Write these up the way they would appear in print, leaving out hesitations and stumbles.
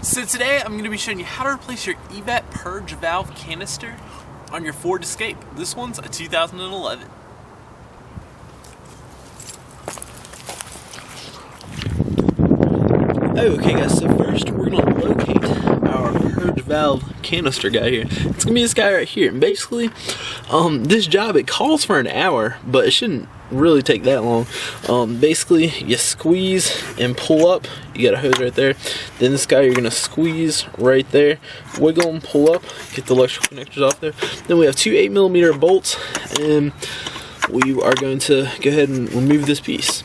So today I'm going to be showing you how to replace your EGR Purge valve canister on your Ford Escape. This one's a 2011. Okay guys, so first we're going to locate our Purge valve canister guy here. It's going to be this guy right here. And basically, this job, it calls for an hour, but it shouldn't really take that long. Basically, you squeeze and pull up. You got a hose right there. Then this guy, you're going to squeeze right there, wiggle and pull up, get the electrical connectors off there. Then we have two 8mm bolts, and we are going to go ahead and remove this piece.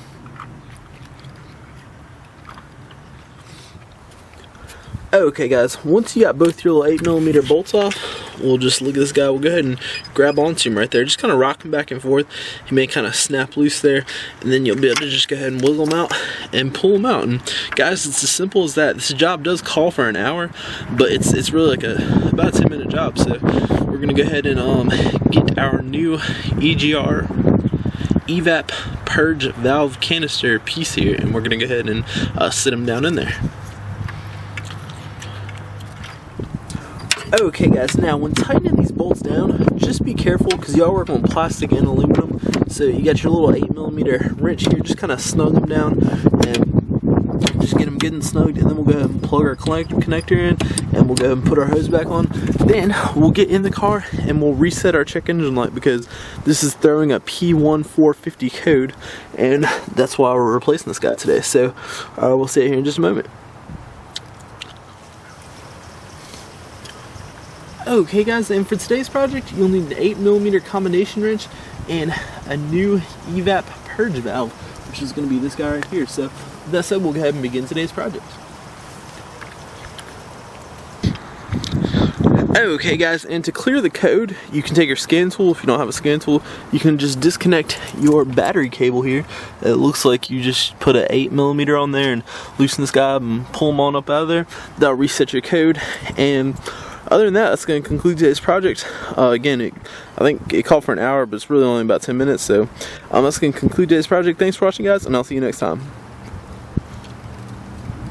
Okay guys, once you got both your little 8mm bolts off, we'll just look at this guy. We'll go ahead and grab onto him right there. Just kind of rock him back and forth. He may kind of snap loose there, and then you'll be able to just go ahead and wiggle him out and pull him out. And guys, it's as simple as that. This job does call for an hour, but it's really like about a 10-minute job. So we're gonna go ahead and get our new EGR Purge valve canister piece here, and we're gonna go ahead and sit him down in there. Okay guys, now when tightening these bolts down, just be careful because y'all work on plastic and aluminum. So you got your little 8mm wrench here, just kind of snug them down and just get them good and snugged, and then we'll go ahead and plug our connector in, and we'll go ahead and put our hose back on. Then we'll get in the car and we'll reset our check engine light because this is throwing a P1450 code, and that's why we're replacing this guy today. So we'll see you here in just a moment. Okay guys, and for today's project, you'll need an 8mm combination wrench and a new EGR Purge valve, which is going to be this guy right here. So with that said, we'll go ahead and begin today's project. Okay guys, and to clear the code, you can take your scan tool. If you don't have a scan tool, you can just disconnect your battery cable here. It looks like you just put an 8mm on there and loosen this guy up and pull them on up out of there. That'll reset your code, and other than that, that's going to conclude today's project. Again, I think it called for an hour, but it's really only about 10 minutes. So that's going to conclude today's project. Thanks for watching, guys, and I'll see you next time.